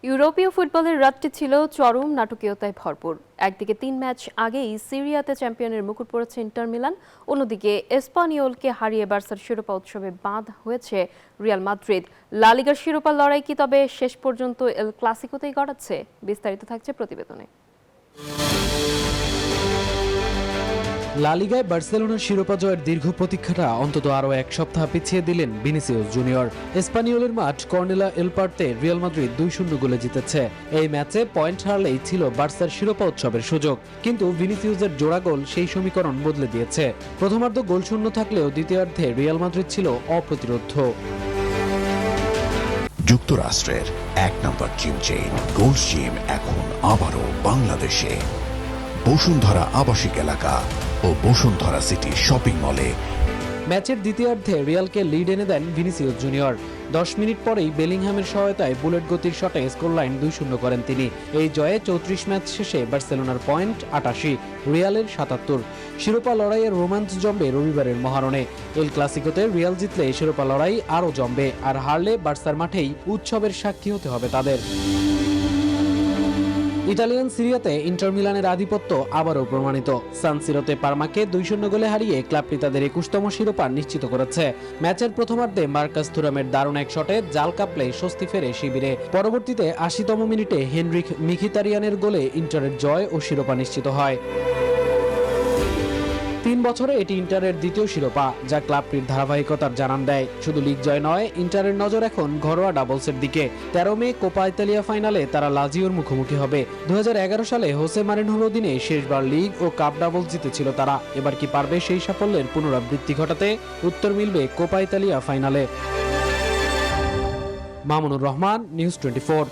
ইউরোপীয় ফুটবলের রাতটি ছিল চরম নাটকীয়তায় ভরপুর। একদিকে ৩ ম্যাচ আগেই সিরিয়াতে চ্যাম্পিয়নের মুকুট পড়েছে ইন্টার মিলান, অন্যদিকে এসপানিওলকে হারিয়ে বার্সার শিরোপা উৎসবে বাদ হয়েছে রিয়াল মাদ্রিদ। লা লিগার শিরোপা লড়াই কি তবে শেষ পর্যন্ত এল ক্লাসিকোতেই গড়াচ্ছে? বিস্তারিত থাকছে প্রতিবেদনে। লা লিগায় বার্সেলোনার শিরোপা জয়ের দীর্ঘ প্রতীক্ষাটা অন্তত আরও এক সপ্তাহ পিছিয়ে দিলেন ভিনিসিয়াস জুনিয়র। এসপানিওলের মাঠ কর্নেলা এলপার্তে রিয়াল মাদ্রিদ ২-০ গোলে জিতেছে। এই ম্যাচে পয়েন্ট হারলেই ছিল বার্সার শিরোপা উৎসবের সুযোগ, কিন্তু ভিনিসিয়াসের জোড়া গোল সেই সমীকরণ বদলে দিয়েছে। প্রথমার্ধ গোলশূন্য থাকলেও দ্বিতীয়ার্ধে রিয়াল মাদ্রিদ ছিল অপ্রতিরোধ্য। যুক্তরাষ্ট্রের এক নম্বর জিম চেইন গোল্ড জিম এখন আবারও বাংলাদেশে বসুন্ধরা আবাসিক এলাকা ও বসুন্ধরা সিটি শপিং মলে। ম্যাচের দ্বিতীয়ার্ধে রিয়ালকে লিড এনে দেন ভিনিসিয়াস জুনিয়র। ১০ মিনিট পরেই বেলিংহামের সহায়তায় বুলেট গতির শটে স্কোর লাইন ২-০ করেন তিনি। এই জয়ে ৩৪ ম্যাচ শেষে বার্সেলোনার পয়েন্ট ৮৮, রিয়ালের ৭৭। শিরোপা লড়াইয়ের রোমাঞ্চ জমবে রবিবারের মহারণে। এল ক্লাসিকোতে রিয়াল জিতলে শিরোপা লড়াই আরও জমবে, আর হারলে বার্সার মাঠেই উৎসবের সাক্ষী হতে হবে তাদের। ইতালিয়ান সিরিয়াতে ইন্টার মিলানের আধিপত্য আবারও প্রমাণিত। সান সিরোতে পারমাকে ২-০ গোলে হারিয়ে ক্লাবটি তাদের ২১তম শিরোপা নিশ্চিত করেছে। ম্যাচের প্রথমার্ধে মার্কাস থুরামের দারুণ এক শটে জাল কাপলে স্বস্তি ফেরে শিবিরে। পরবর্তীতে ৮০তম মিনিটে হেনরিক মিখিতারিয়ানের গোলে ইন্টারের জয় ও শিরোপা নিশ্চিত হয়। ৩ বছরে এটি ইন্টারের দ্বিতীয় শিরোপা, যা ক্লাবটির ধারাবাহিকতার জানান দেয়। শুধু লিগ জয় নয়, ইন্টারের নজর এখন ঘরোয়া ডাবলসের দিকে। ১৩ মে কোপা ইতালিয়া ফাইনালে তারা লাজিওর মুখোমুখি হবে। ২০১১ সালে হোসে মারিনহোর অধীনে শেষবার লিগ ও কাপ ডাবলস জিতেছিল তারা। এবার কি পারবে সেই সাফল্যের পুনরাবৃত্তি ঘটাতে? উত্তর মিলবে কোপা ইতালিয়া ফাইনালে। মামুনুর রহমান, নিউজ 24।